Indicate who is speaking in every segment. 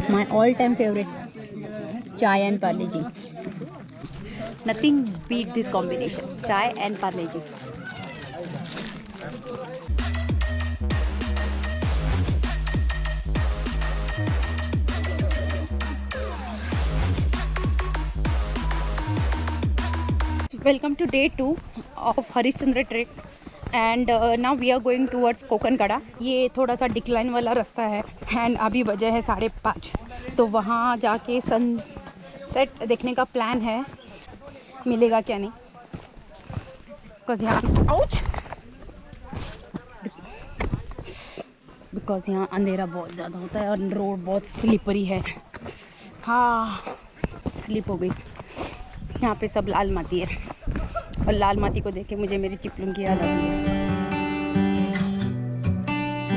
Speaker 1: My all-time favorite, chai and parle ji. Nothing beat this combination, chai and parle ji. Welcome to day 2 of Harishchandra trek and now we are going towards कोकनकड़ा. ये थोड़ा सा decline वाला रास्ता है and अभी बजे है 5:30. तो वहाँ जाके सनसेट देखने का प्लान है. मिलेगा क्या नहीं बिकॉज यहाँ अंधेरा बहुत ज़्यादा होता है और रोड बहुत स्लिपरी है. हाँ, स्लिप हो गई. यहाँ पे सब लाल माटी है और लाल माटी को देख के मुझे मेरी चिपलुन की याद आती है.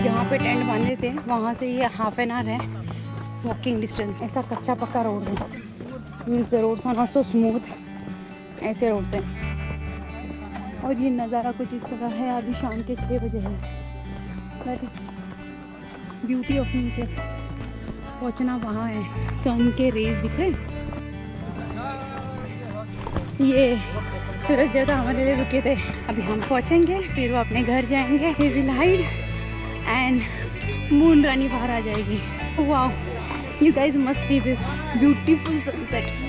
Speaker 1: जहाँ पे टेंट बांधे थे वहाँ से ये ½ एन आवर है वॉकिंग डिस्टेंस. ऐसा कच्चा पक्का रोड है. Means the roads are not so smooth. ऐसे रोड से. और ये नज़ारा कुछ इस तरह है. अभी शाम के 6 बजे है. That is beauty of nature. पहुँचना वहाँ है. सन के रेज दिख रहे हैं. ये सूरज देवता हमारे लिए रुके थे. अभी हम पहुंचेंगे, फिर वो अपने घर जाएंगे. फिर विल हाइड एंड मून रानी बाहर आ जाएगी. Wow, you guys must see this beautiful sunset.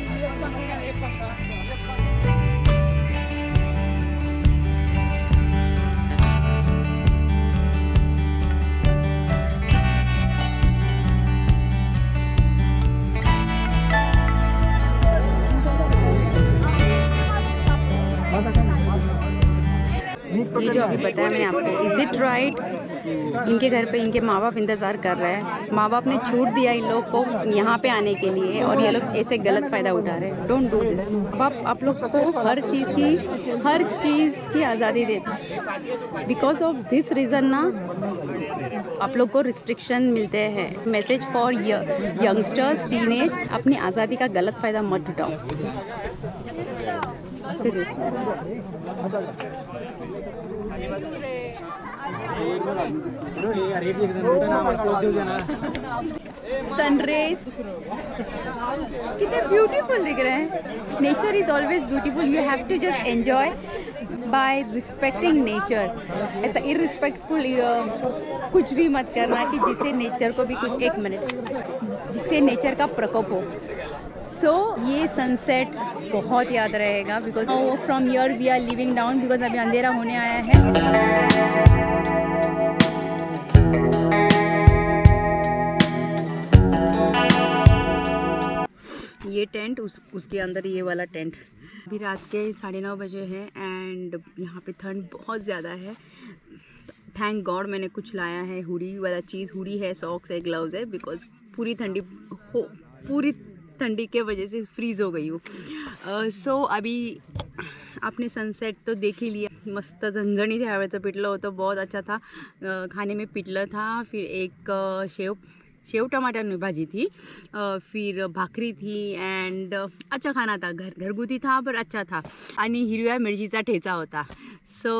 Speaker 1: ये जो अभी बताया मैंने आपको, इज इट राइट? इनके घर पे इनके माँ बाप इंतज़ार कर रहे हैं. माँ बाप ने छूट दिया इन लोग को यहाँ पे आने के लिए और ये लोग ऐसे गलत फ़ायदा उठा रहे हैं. Don't do this. आप लोग को हर चीज़ की आज़ादी देते हैं. बिकॉज ऑफ दिस रीज़न ना आप लोग को रिस्ट्रिक्शन मिलते हैं. मैसेज फॉर यंगस्टर्स, टीनेज, अपनी आज़ादी का गलत फ़ायदा मत उठाओ. सनरेज कितने ब्यूटीफुल दिख रहे हैं. Nature is always beautiful. You have to just enjoy by respecting nature. ऐसा इररिस्पेक्टफुल कुछ भी मत करना कि जिससे नेचर को भी कुछ, एक मिनट, जिससे नेचर का प्रकोप हो. सो ये सनसेट बहुत याद रहेगा. Because from here we are living down. Because अभी अंधेरा होने आया है. ये टेंट उसके अंदर ये वाला टेंट. अभी रात के 9:30 बजे है एंड यहाँ पे ठंड बहुत ज़्यादा है. थैंक गॉड मैंने कुछ लाया है. हुडी वाला चीज़, हुडी है, सॉक्स है, ग्लव्स है. बिकॉज पूरी ठंडी के वजह से फ्रीज़ हो गई हूँ. सो अभी आपने सनसेट तो देख ही लिया. मस्त झणझणीत ह्यावेळचं पिठलं होतं. बहुत अच्छा था. खाने में पिठलं था. फिर एक शेव टमाटर भाजी थी. फिर भाकरी थी एंड अच्छा खाना था. घरगुती था पर अच्छा था. आणि हिरव्या मिरचीचा ठेचा होता. So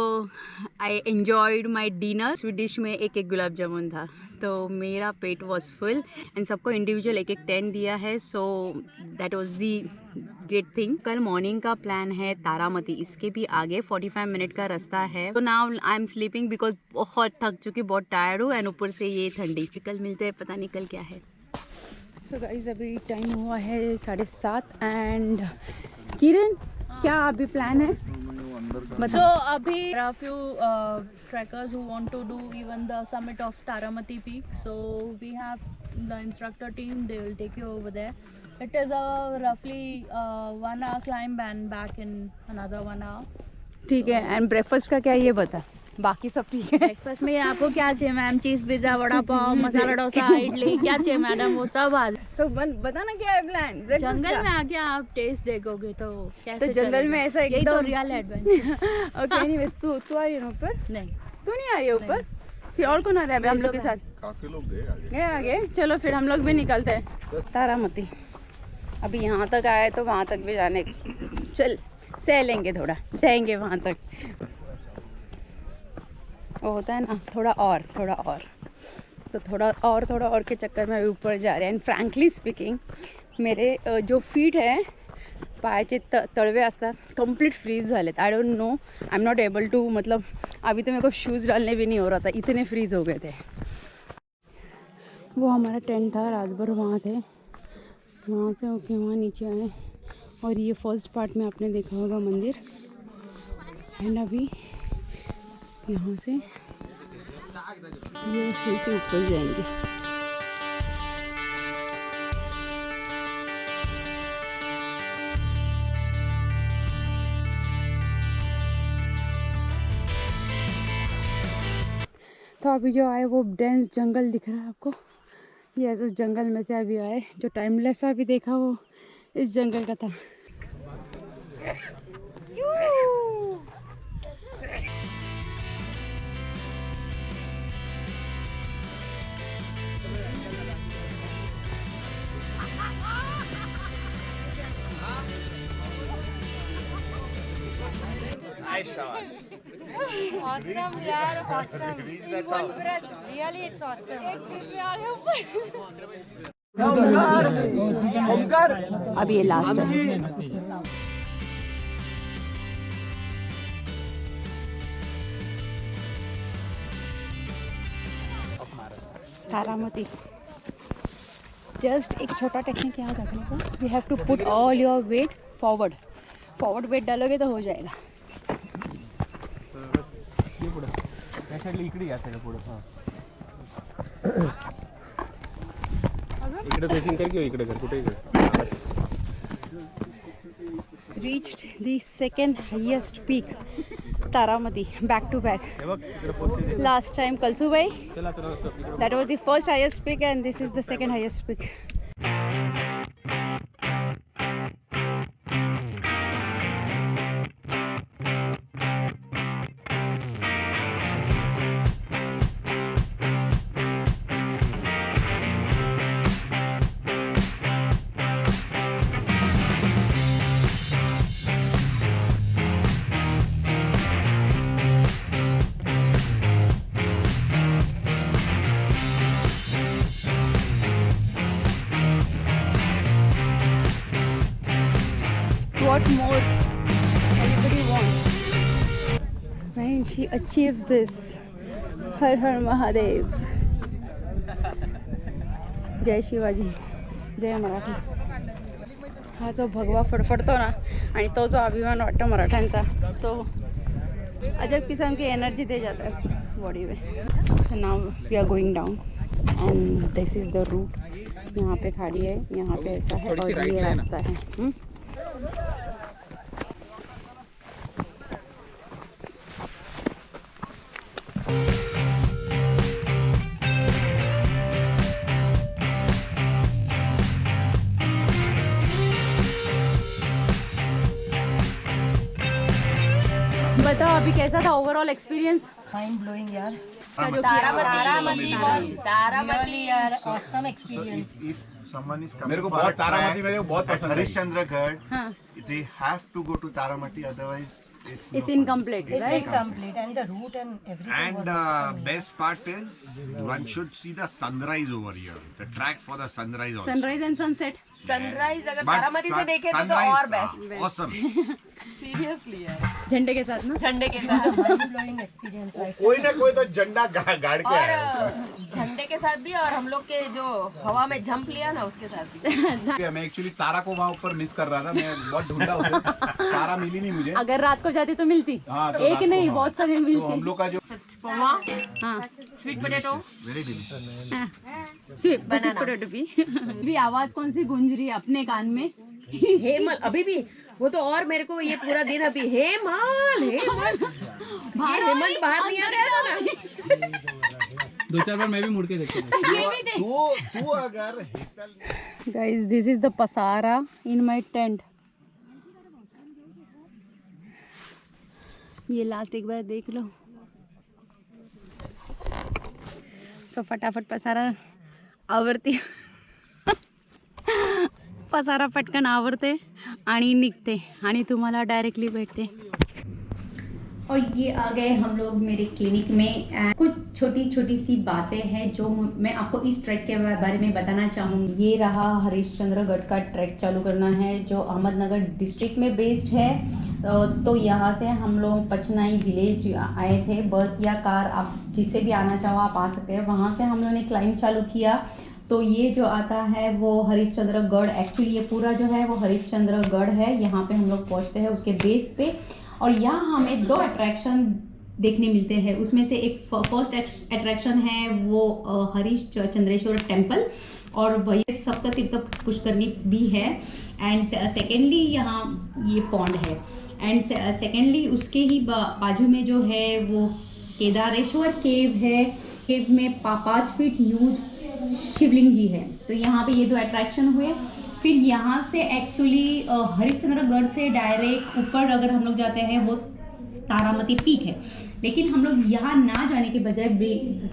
Speaker 1: I enjoyed my dinner. Sweet dish में एक गुलाब जामुन था. तो मेरा पेट वॉज फुल एंड सबको इंडिविजुअल एक टेंट दिया है. So that was the great thing. कल मॉर्निंग का प्लान है तारामती. इसके भी आगे 45 मिनट का रास्ता है. तो now I am sleeping because बहुत थक चुकी, बहुत टायर्ड हूँ एंड ऊपर से ये ठंडी. कल मिलते हैं, पता नहीं कल क्या है. सो गाइस अभी टाइम हुआ है 7:30 एंड किरण क्या अभी प्लान है?
Speaker 2: So abhi there are few trekkers who want to do even the summit of Taramati peak. So we have the instructor team. They will take you over there. It is a roughly 1 hour climb and back in another 1 hour.
Speaker 1: ठीक है. And breakfast का क्या ये बता. बाकी सब ठीक है.
Speaker 2: ब्रेकफास्ट में आपको क्या चाहिए ma'am? Cheese pizza, vada pav, masala dosa, idli, क्या चाहिए मैडम? वो सब आज.
Speaker 1: तो बताना क्या है प्लान.
Speaker 2: जंगल में आके आप टेस्ट देखोगे तो कैसे.
Speaker 1: तो जंगल में ऐसा
Speaker 2: यही तो रियल एडवेंचर.
Speaker 1: ओके एनीवेज तू आ रही है ऊपर?
Speaker 2: नहीं,
Speaker 1: तू नहीं आ रही है ऊपर. फिर और कौन आ रहा है हम लोग के साथ?
Speaker 3: काफी लोग गए
Speaker 1: आगे. चलो फिर हम लोग भी निकलते हैं. तारामती अभी यहाँ तक आए तो वहाँ तक भी जाने. चल सह लेंगे, थोड़ा जाएंगे वहाँ तक. वो होता है ना थोड़ा और तो थोड़ा और के चक्कर में अभी ऊपर जा रहे हैं. एंड फ्रँकली स्पीकिंग मेरे जो फीट आहे पायाचे तळवे असतात कंप्लीट फ्रीज झालेत. I don't know, I am not able to, मतलब अभी तो मेरे को शूज़ डालने भी नहीं हो रहा था, इतने फ्रीज हो गए थे. वो हमारा टेंट था, रात भर वहाँ थे, वहाँ से होके वहाँ नीचे आए. और ये फर्स्ट पार्ट में आपने देखा होगा मंदिर. एंड अभी यहाँ से ये सीढ़ी से ऊपर जाएंगे. तो अभी जो आए वो डेंस जंगल दिख रहा है आपको. ये उस जंगल में से अभी आए. जो टाइम लैप्स अभी देखा वो इस जंगल का था.
Speaker 3: Nice shot.
Speaker 4: Awesome, yaar, awesome.
Speaker 3: Reach the top.
Speaker 4: Really, it's awesome.
Speaker 1: अभी ये लास्ट है. तारामती. जस्ट एक छोटा टेक्निक याद रखने का. You have to put all your weight forward. Forward weight डालोगे तो हो जाएगा.
Speaker 5: इकडे घ्या सगळं पुढं. इकडे फेसिंग कर किंवा इकडे कर, कुठे कर.
Speaker 1: Reached the second highest peak, Taramati, back to back. Last time Kalsubai, that was the first highest peak, and this is the second highest peak. What more anybody wants? Man, she achieved this. Har Har Mahadev. जय शिवाजी, जय मराठी. हा जो भगवा फडफडतो ना आणि तो जो अभिमान वाटतो मराठ्यांचा, तो अजब किस्म की एनर्जी दे जाता है बॉडी में. So now we are going down and this is the route. यहाँ पे खाड़ी है, यहाँ पे ऐसा है और ये रास्ता है. बताओ अभी कैसा था overall experience?
Speaker 4: Mind blowing, yaar.
Speaker 1: क्या जो किया?
Speaker 4: Taramati, yaar, awesome experience.
Speaker 3: If someone is coming
Speaker 5: मेरे को
Speaker 3: for
Speaker 5: बहुत
Speaker 3: a
Speaker 5: तारामती
Speaker 3: track
Speaker 5: मेरे को बहुत
Speaker 3: at
Speaker 5: पसंद है.
Speaker 3: Harishchandragarh,
Speaker 1: हाँ,
Speaker 3: they have to go to Taramati, otherwise it's
Speaker 1: it's incomplete,
Speaker 4: It's
Speaker 1: right?
Speaker 4: incomplete, and the route and everything
Speaker 6: And
Speaker 4: was
Speaker 6: the
Speaker 4: awesome.
Speaker 6: best part is one should see the sunrise over here. The track for the sunrise also.
Speaker 1: Sunrise and sunset.
Speaker 7: Sunrise अगर
Speaker 6: But
Speaker 7: Taramati से देखे तो
Speaker 6: sunrise,
Speaker 7: और best.
Speaker 6: Awesome.
Speaker 7: Seriously यार,
Speaker 1: झंडे के साथ ना.
Speaker 7: झंडे के साथ.
Speaker 4: Mind blowing experience, right?
Speaker 3: कोई ना कोई तो झंडा गाड़ के
Speaker 7: और
Speaker 3: आया.
Speaker 7: झंडे के साथ भी, और हम लोग के जो हवा में जंप लिया ना उसके साथ भी.
Speaker 5: मैं एक्चुअली तारा को वहाँ ऊपर मिस कर रहा था. मैं बहुत ढूंढा उसे, तारा मिली नहीं मुझे.
Speaker 1: अगर रात को जाती तो मिलती.
Speaker 5: हाँ, तो
Speaker 1: एक
Speaker 5: रात को,
Speaker 1: नहीं,
Speaker 5: हाँ.
Speaker 1: बहुत सारे
Speaker 5: तो हम
Speaker 1: मिलती.
Speaker 5: लोग का जो
Speaker 7: पोहा,
Speaker 1: हाँ,
Speaker 7: sweet potato,
Speaker 3: Very delicious.
Speaker 1: Sweet potato भी. भी आवाज कौन सी गूंज रही है अपने कान में?
Speaker 7: हेमल अभी भी. वो तो और मेरे को ये पूरा दिन अभी हेमल हेमल, ये हेमंत बाहर नहीं आ रहा था ना.
Speaker 5: 2-4 बार मैं भी मुड़ के देखता हूँ.
Speaker 3: तू अगर Hetal
Speaker 1: guys, this is the पसारा इन माय टेंट. ये लास्ट एक बार देख लो. सो फटाफट पसारा आवरते. पसारा पटकन आवरते आणि निघते आणि तुम्हाला डायरेक्टली भेटते. और ये आ गए हम लोग मेरे क्लिनिक में। And कुछ छोटी छोटी सी बातें हैं जो मैं आपको इस ट्रैक के बारे में बताना चाहूँगी। ये रहा हरिश्चंद्रगढ़ का ट्रैक चालू करना है जो अहमदनगर डिस्ट्रिक्ट में बेस्ड है। तो यहाँ से हम लोग पचनाई विलेज आए थे। बस या कार आप जिससे भी आना चाहो आप आ सकते हैं। वहाँ से हम लोगों ने क्लाइंब चालू किया। तो ये जो आता है वो हरिश्चंद्रगढ़, एक्चुअली ये पूरा जो है वो हरिश्चंद्रगढ़ है। यहाँ पे हम लोग पहुँचते हैं उसके बेस पे, और यहाँ हमें 2 अट्रैक्शन देखने मिलते हैं। उसमें से एक फर्स्ट अट्रैक्शन है वो हरिश्चंद्रेश्वर टेम्पल, और वही सप्ततीर्थ पुष्करनी भी है। एंड सेकेंडली यहाँ ये पॉन्ड है। एंड सेकेंडली उसके ही बाजू में जो है वो केदारेश्वर केव है। केव में 5 फीट ह्यूज शिवलिंग जी है। तो यहाँ पे ये 2 अट्रैक्शन हुए। फिर यहाँ से एक्चुअली हरिश्चंद्रगढ़ से डायरेक्ट ऊपर अगर हम लोग जाते हैं वो तारामती पीक है, लेकिन हम लोग यहाँ ना जाने के बजाय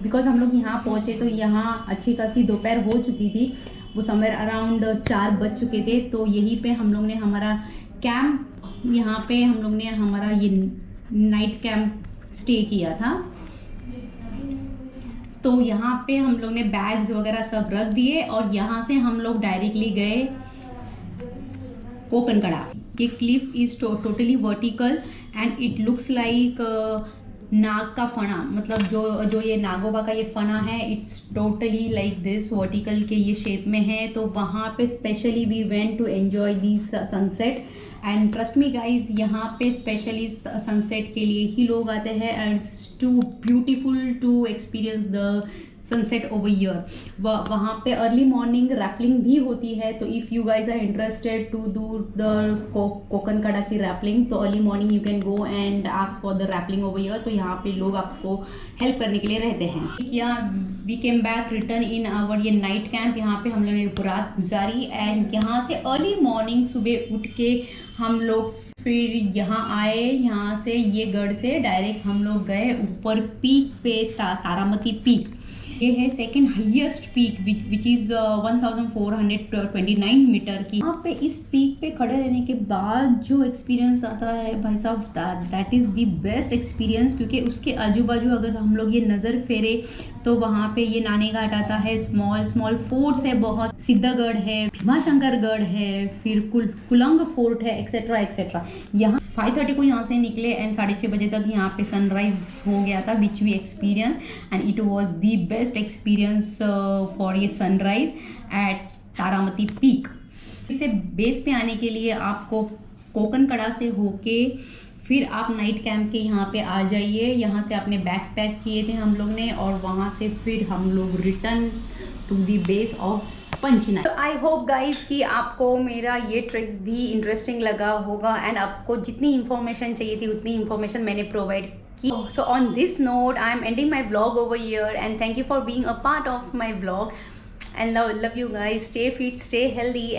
Speaker 1: बिकॉज हम लोग यहाँ पहुँचे तो यहाँ अच्छी खासी दोपहर हो चुकी थी। वो समवेयर अराउंड 4 बज चुके थे। तो यहीं पे हम लोग ने हमारा कैंप, यहाँ पे हम लोग ने हमारा ये नाइट कैंप स्टे किया था। तो यहाँ पे हम लोग ने बैग्स वगैरह सब रख दिए और यहाँ से हम लोग डायरेक्टली गए कोकनकड़ा। ये cliff is totally vertical and it looks like नाग का फना, मतलब जो ये नागोबा का ये फना है, it's totally like this vertical के ये शेप में है। तो वहाँ पे specially we went to enjoy the sunset and trust me guys, यहाँ पे स्पेशली सनसेट के लिए ही लोग आते हैं and to beautiful to experience the sunset over here. वहाँ पे अर्ली मॉर्निंग रैपलिंग भी होती है। तो if you guys are interested to do the Kokankada की रैपलिंग, तो early morning you can go and ask for the rappelling over here. तो यहाँ पे लोग आपको हेल्प करने के लिए रहते हैं। या we came back return in our ये नाइट कैंप। यहाँ पे हम लोगों ने रात गुजारी एंड यहाँ से अर्ली मॉर्निंग सुबह उठ के हम लोग फिर यहाँ आए। यहाँ से ये गढ़ से डायरेक्ट हम लोग गए ऊपर पीक पे, तारामती पीक। ये है second highest peak which is 1429 metre की। यहाँ पे इस पीक पे खड़े रहने के बाद जो एक्सपीरियंस आता है भाई साहब, that is the best experience. क्योंकि उसके आजू बाजू अगर हम लोग ये नज़र फेरे तो वहाँ पे ये नानी घाट आता है, स्मॉल फोर्ट्स है बहुत, सिद्धगढ़ है, भीमाशंकरगढ़ है, फिर कुलंग फोर्ट है, एक्सेट्रा एक्सेट्रा। यहाँ 5:30 को यहाँ से निकले एंड 6:30 बजे तक यहाँ पे सनराइज हो गया था which we experience and it was the best experience for ये सनराइज एट तारामती पीक। इसे बेस पे आने के लिए आपको कोकनकड़ा से होके फिर आप नाइट कैंप के यहाँ पे आ जाइए। यहाँ से आपने बैग पैक किए थे हम लोग ने और वहाँ से फिर हम लोग return to the base of Panchnai. तो आई होप गाइज कि आपको मेरा ये ट्रिक भी इंटरेस्टिंग लगा होगा एंड आपको जितनी इन्फॉर्मेशन चाहिए थी उतनी इन्फॉर्मेशन मैंने प्रोवाइड की। So on this note I am ending my vlog over here and thank you for being a part of my vlog and love you guys. Stay fit, stay healthy.